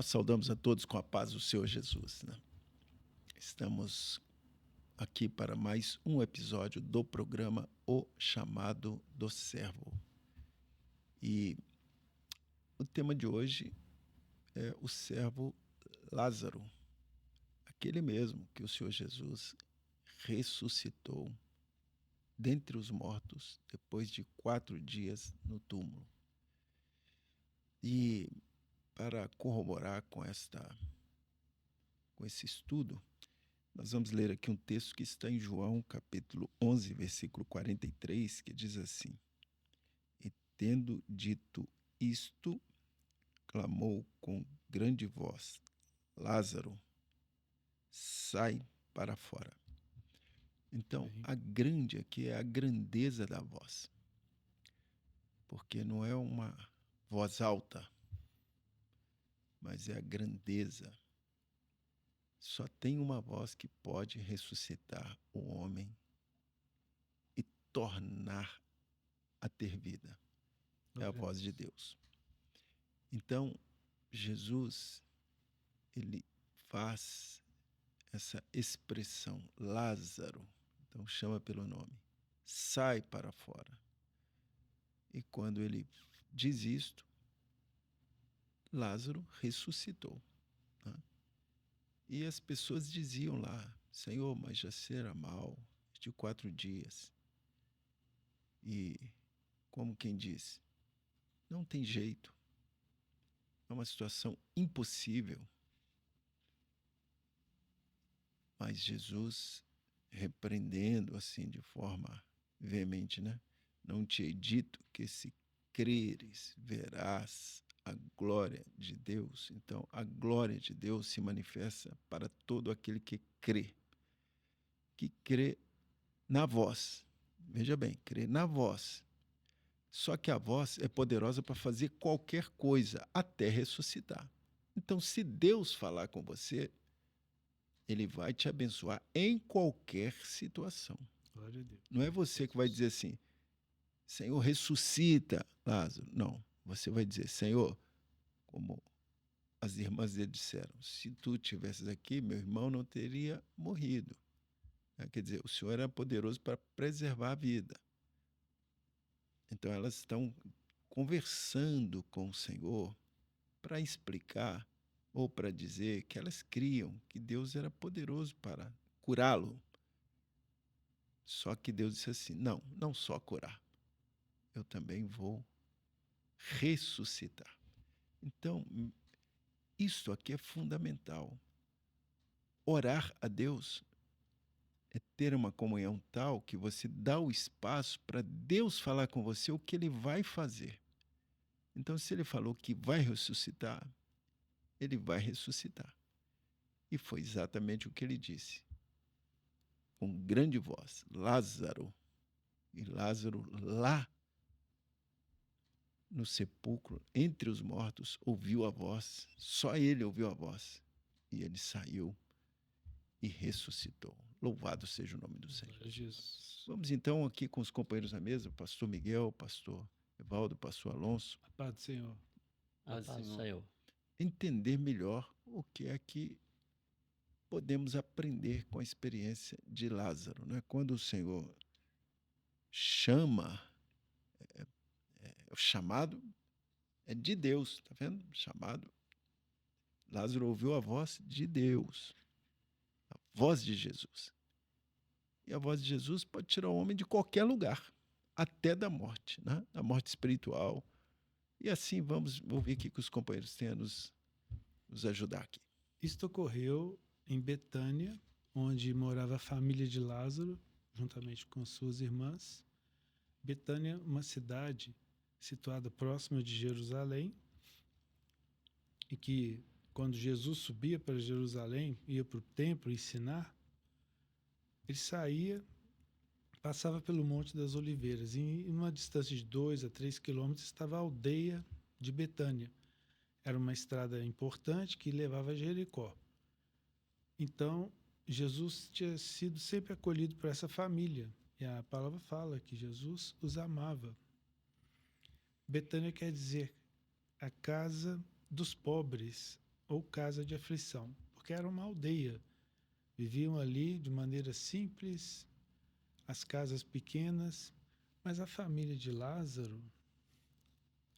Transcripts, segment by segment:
saudamos a todos com a paz do Senhor Jesus, né? Estamos aqui para mais um episódio do programa O Chamado do Servo. E o tema de hoje é o servo Lázaro, aquele mesmo que o Senhor Jesus ressuscitou dentre os mortos depois de 4 dias no túmulo. E para corroborar com esse estudo, nós vamos ler aqui um texto que está em João, capítulo 11, versículo 43, que diz assim: E tendo dito isto, clamou com grande voz: Lázaro, sai para fora. Então, a grande aqui é a grandeza da voz, porque não é uma voz alta, mas é a grandeza. Só tem uma voz que pode ressuscitar o homem e tornar a ter vida. É a voz de Deus. Então, Jesus, ele faz essa expressão, Lázaro, então chama pelo nome, sai para fora. E quando ele diz isto, Lázaro ressuscitou, né? E as pessoas diziam lá: Senhor, mas já será mal de 4 dias. E, como quem diz, não tem jeito. É uma situação impossível. Mas Jesus, repreendendo assim de forma veemente, né? Não te hei dito que se creres, verás a glória de Deus. Então, a glória de Deus se manifesta para todo aquele que crê na voz. Veja bem, crê na voz. Só que a voz é poderosa para fazer qualquer coisa, até ressuscitar. Então, se Deus falar com você, Ele vai te abençoar em qualquer situação. Glória a Deus. Não é você que vai dizer assim: Senhor, ressuscita Lázaro. Não, você vai dizer: Senhor, como as irmãs dele disseram, se tu estivesses aqui, meu irmão não teria morrido. Quer dizer, o Senhor era poderoso para preservar a vida. Então elas estão conversando com o Senhor para explicar ou para dizer que elas criam que Deus era poderoso para curá-lo. Só que Deus disse assim: não, não só curar, eu também vou ressuscitar. Então, isso aqui é fundamental. Orar a Deus é ter uma comunhão tal que você dá o espaço para Deus falar com você o que Ele vai fazer. Então, se Ele falou que vai ressuscitar, Ele vai ressuscitar. E foi exatamente o que Ele disse. Com grande voz, Lázaro. E Lázaro lá no sepulcro, entre os mortos, ouviu a voz. Só ele ouviu a voz. E ele saiu e ressuscitou. Louvado seja o nome do Senhor. Jesus. Vamos então aqui com os companheiros à mesa, o pastor Miguel, o pastor Evaldo, o pastor Alonso. A paz do Senhor. A paz do Senhor. Entender melhor o que é que podemos aprender com a experiência de Lázaro, né? Quando o Senhor chama, o chamado é de Deus, tá vendo? Chamado. Lázaro ouviu a voz de Deus, a voz de Jesus. E a voz de Jesus pode tirar o homem de qualquer lugar, até da morte, né? Da morte espiritual. E assim vamos ouvir o que os companheiros têm a nos ajudar aqui. Isto ocorreu em Betânia, onde morava a família de Lázaro, juntamente com suas irmãs. Betânia, uma cidade situada próxima de Jerusalém, e que, quando Jesus subia para Jerusalém, ia para o templo ensinar, ele saía, passava pelo Monte das Oliveiras, e em uma distância de 2 a 3 quilômetros estava a aldeia de Betânia. Era uma estrada importante que levava a Jericó. Então, Jesus tinha sido sempre acolhido por essa família. E a palavra fala que Jesus os amava. Betânia quer dizer a casa dos pobres, ou casa de aflição, porque era uma aldeia. Viviam ali de maneira simples, as casas pequenas, mas a família de Lázaro,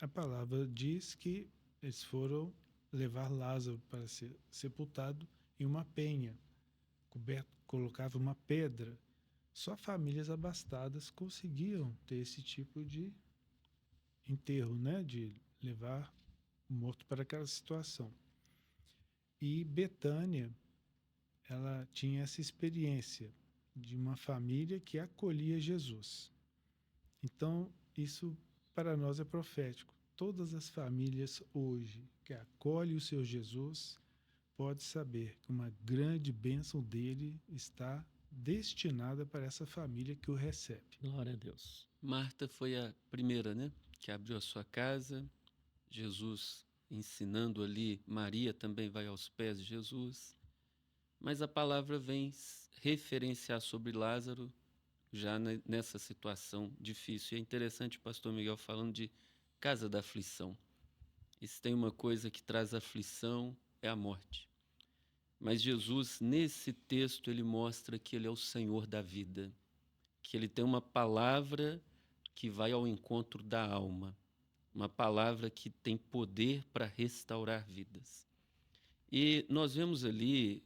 a palavra diz que eles foram levar Lázaro para ser sepultado em uma penha, coberto, colocava uma pedra. Só famílias abastadas conseguiam ter esse tipo de enterro, né? De levar o morto para aquela situação. E Betânia, ela tinha essa experiência de uma família que acolhia Jesus. Então, isso para nós é profético. Todas as famílias hoje que acolhem o seu Jesus pode saber que uma grande bênção dele está destinada para essa família que o recebe. Glória a Deus. Marta foi a primeira, né, que abriu a sua casa. Jesus ensinando ali, Maria também vai aos pés de Jesus. Mas a palavra vem referenciar sobre Lázaro já nessa situação difícil. E é interessante o pastor Miguel falando de casa da aflição. E se tem uma coisa que traz aflição, é a morte. Mas Jesus, nesse texto, ele mostra que ele é o Senhor da vida, que ele tem uma palavra que vai ao encontro da alma, uma palavra que tem poder para restaurar vidas. E nós vemos ali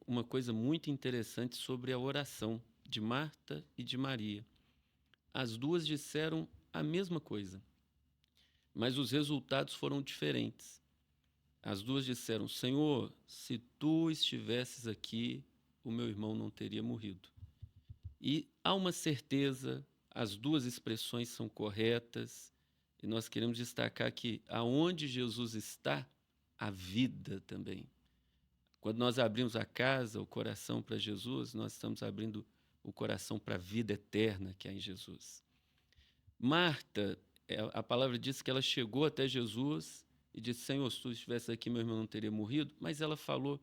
uma coisa muito interessante sobre a oração de Marta e de Maria. As duas disseram a mesma coisa, mas os resultados foram diferentes. As duas disseram: Senhor, se tu estivesses aqui, o meu irmão não teria morrido. E há uma certeza, as duas expressões são corretas, e nós queremos destacar que aonde Jesus está, a vida também. Quando nós abrimos a casa, o coração para Jesus, nós estamos abrindo o coração para a vida eterna que há em Jesus. Marta, a palavra diz que ela chegou até Jesus e disse: Senhor, se tu estivesse aqui, meu irmão não teria morrido. Mas ela falou,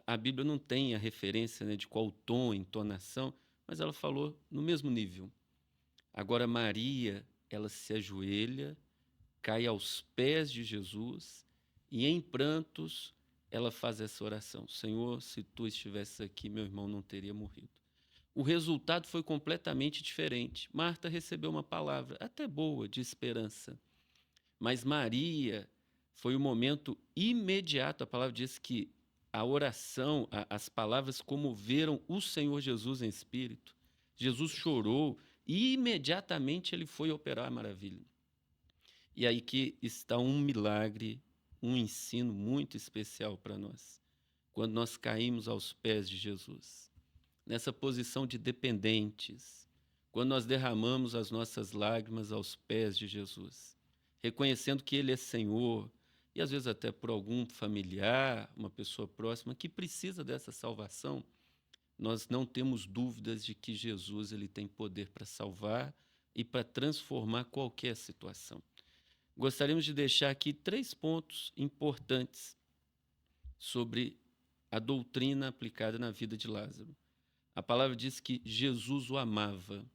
a Bíblia não tem a referência, né, de qual tom, entonação, mas ela falou no mesmo nível. Agora Maria, ela se ajoelha, cai aos pés de Jesus e em prantos ela faz essa oração: Senhor, se tu estivesses aqui, meu irmão não teria morrido. O resultado foi completamente diferente. Marta recebeu uma palavra até boa, de esperança. Mas Maria, foi um momento imediato. A palavra diz que a oração, as palavras comoveram o Senhor Jesus em espírito. Jesus chorou e imediatamente ele foi operar a maravilha. E aí que está um milagre, um ensino muito especial para nós. Quando nós caímos aos pés de Jesus, nessa posição de dependentes, quando nós derramamos as nossas lágrimas aos pés de Jesus, reconhecendo que Ele é Senhor, e às vezes até por algum familiar, uma pessoa próxima que precisa dessa salvação, nós não temos dúvidas de que Jesus ele tem poder para salvar e para transformar qualquer situação. Gostaríamos de deixar aqui 3 pontos importantes sobre a doutrina aplicada na vida de Lázaro. A palavra diz que Jesus o amava.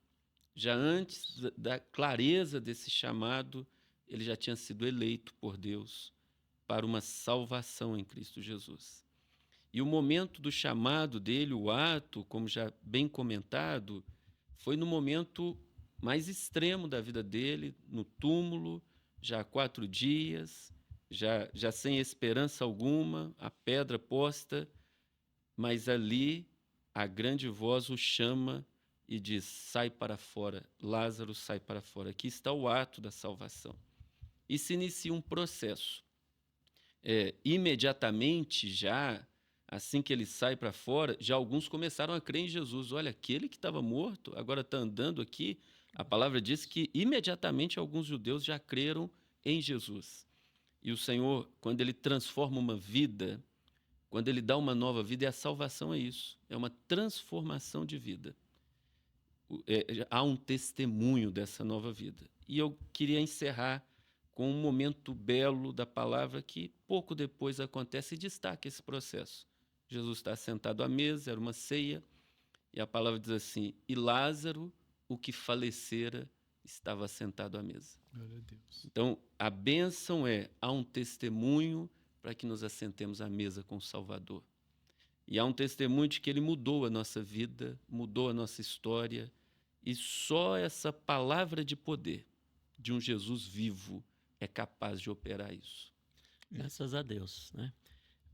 Já antes da clareza desse chamado, ele já tinha sido eleito por Deus para uma salvação em Cristo Jesus. E o momento do chamado dele, o ato, como já bem comentado, foi no momento mais extremo da vida dele, no túmulo, já há 4 dias, já sem esperança alguma, a pedra posta, mas ali a grande voz o chama e diz: sai para fora, Lázaro, sai para fora. Aqui está o ato da salvação. E se inicia um processo. Imediatamente, já, assim que ele sai para fora, já alguns começaram a crer em Jesus. Olha, aquele que estava morto, agora está andando aqui. A palavra diz que imediatamente alguns judeus já creram em Jesus. E o Senhor, quando ele transforma uma vida, quando ele dá uma nova vida, e a salvação é isso, é uma transformação de vida. Há um testemunho dessa nova vida. E eu queria encerrar com um momento belo da palavra que pouco depois acontece e destaca esse processo. Jesus está sentado à mesa, era uma ceia, e a palavra diz assim: e Lázaro, o que falecera, estava sentado à mesa. Glória a Deus. Então, a bênção há um testemunho para que nos assentemos à mesa com o Salvador. E há um testemunho de que ele mudou a nossa vida, mudou a nossa história, e só essa palavra de poder de um Jesus vivo é capaz de operar isso. Graças a Deus, né?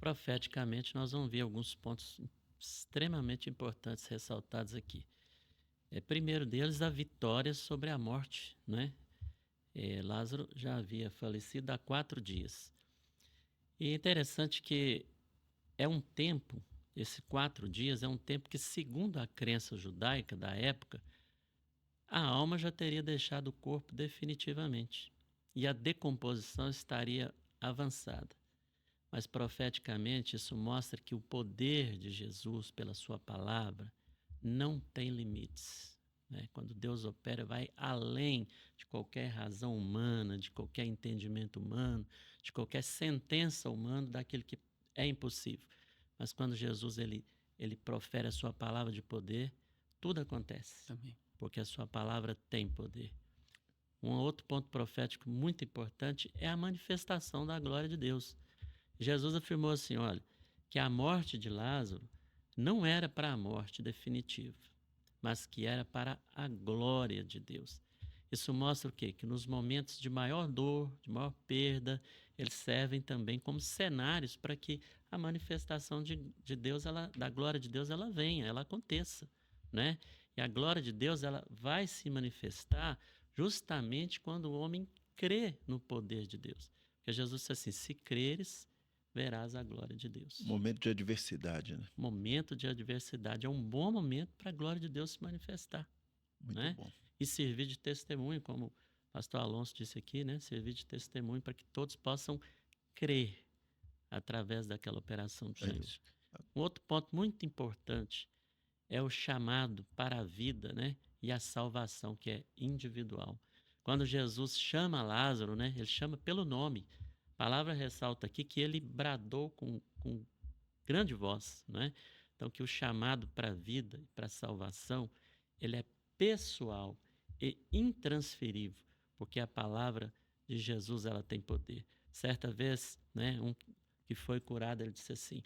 Profeticamente, nós vamos ver alguns pontos extremamente importantes ressaltados aqui. Primeiro deles, a vitória sobre a morte, né? Lázaro já havia falecido há 4 dias. E é interessante que é um tempo, esse 4 dias é um tempo que, segundo a crença judaica da época, a alma já teria deixado o corpo definitivamente e a decomposição estaria avançada. Mas profeticamente isso mostra que o poder de Jesus pela sua palavra não tem limites, né? Quando Deus opera, vai além de qualquer razão humana, de qualquer entendimento humano, de qualquer sentença humana daquilo que é impossível. Mas quando Jesus ele profere a sua palavra de poder, tudo acontece. Amém. Porque a sua palavra tem poder. Um outro ponto profético muito importante é a manifestação da glória de Deus. Jesus afirmou assim, olha, que a morte de Lázaro não era para a morte definitiva, mas que era para a glória de Deus. Isso mostra o quê? Que nos momentos de maior dor, de maior perda, eles servem também como cenários para que a manifestação de Deus, da glória de Deus, ela venha, ela aconteça, né? E a glória de Deus, ela vai se manifestar justamente quando o homem crê no poder de Deus. Porque Jesus disse assim, se creres, verás a glória de Deus. Momento de adversidade, né? Momento de adversidade. É um bom momento para a glória de Deus se manifestar. Muito né? bom. E servir de testemunho, como o pastor Alonso disse aqui, né? Servir de testemunho para que todos possam crer através daquela operação do Senhor. Isso. Um outro ponto muito importante é o chamado para a vida, né? E a salvação, que é individual. Quando Jesus chama Lázaro, né? Ele chama pelo nome. A palavra ressalta aqui que ele bradou com grande voz, né? Então, que o chamado para a vida e para a salvação, ele é pessoal e intransferível, porque a palavra de Jesus, ela tem poder. Certa vez, né, um que foi curado, ele disse assim,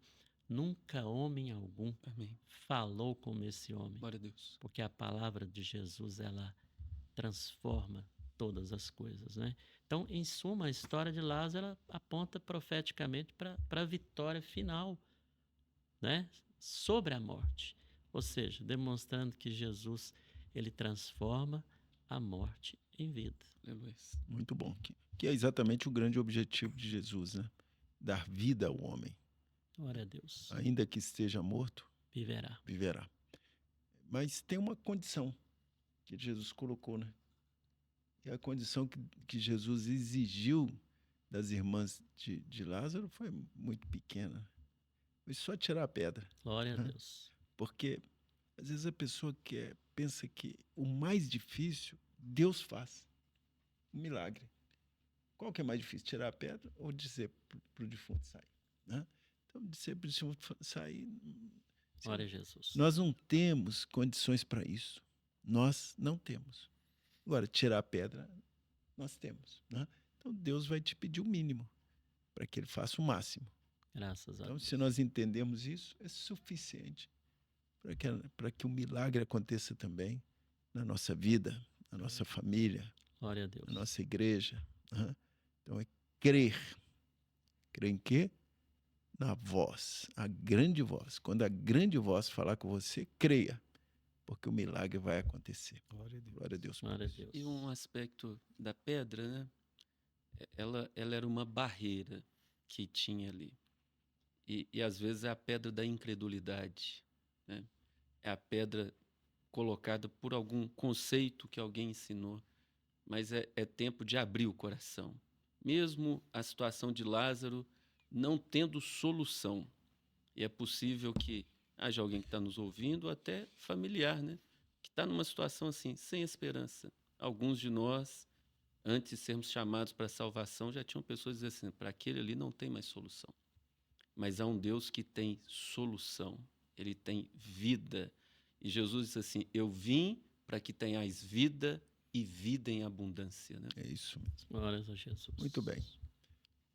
nunca homem algum Amém. falou como esse homem, Glória a Deus. porque a palavra de Jesus, ela transforma todas as coisas, né? Então, em suma, a história de Lázaro ela aponta profeticamente para a vitória final, né? Sobre a morte, ou seja, demonstrando que Jesus ele transforma a morte em vida. Aleluia. Muito bom. Que é exatamente o grande objetivo de Jesus, né? Dar vida ao homem. Glória a Deus. Ainda que esteja morto, Viverá. viverá. Mas tem uma condição que Jesus colocou, né? E a condição que Jesus exigiu das irmãs de Lázaro foi muito pequena. Foi só tirar a pedra. Glória a Deus. Porque às vezes a pessoa pensa que o mais difícil Deus faz. Um milagre. Qual que é mais difícil? Tirar a pedra ou dizer para o defunto sair? Né? Então, dizer para o defunto sair... Glória a Jesus. Nós não temos condições para isso. Nós não temos. Agora, tirar a pedra, nós temos. Né? Então, Deus vai te pedir o mínimo para que Ele faça o máximo. Graças a Então, Deus. se nós entendemos isso, é suficiente para que o milagre aconteça também na nossa vida, na nossa família, Glória a Deus. na nossa igreja. Né? Então, é crer. Crer em quê? Na voz, a grande voz. Quando a grande voz falar com você, creia, porque o milagre vai acontecer. Glória a Deus. Glória a Deus. Glória a Deus. E um aspecto da pedra, né? Ela era uma barreira que tinha ali. E às vezes é a pedra da incredulidade, né? É a pedra colocada por algum conceito que alguém ensinou. Mas é tempo de abrir o coração. Mesmo a situação de Lázaro não tendo solução. E é possível que haja alguém que está nos ouvindo, ou até familiar, né? Que está numa situação assim, sem esperança. Alguns de nós, antes de sermos chamados para a salvação, já tinham pessoas dizendo assim, para aquele ali não tem mais solução. Mas há um Deus que tem solução. Ele tem vida. E Jesus disse assim, eu vim para que tenhais vida e vida em abundância. Né? É isso mesmo. Glórias a Jesus. Muito bem.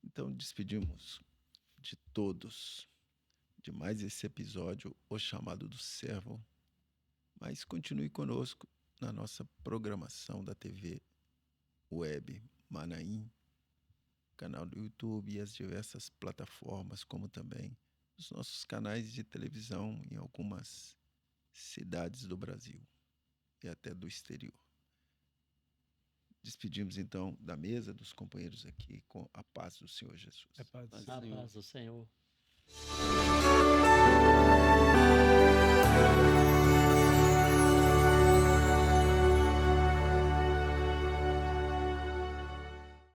Então, despedimos de todos de mais esse episódio, O Chamado do Servo. Mas continue conosco na nossa programação da TV Web Manaim, canal do YouTube e as diversas plataformas, como também os nossos canais de televisão em algumas cidades do Brasil e até do exterior. Despedimos então da mesa dos companheiros aqui com a paz do Senhor Jesus. É paz do Paz Senhor. do A Senhor. paz do Senhor.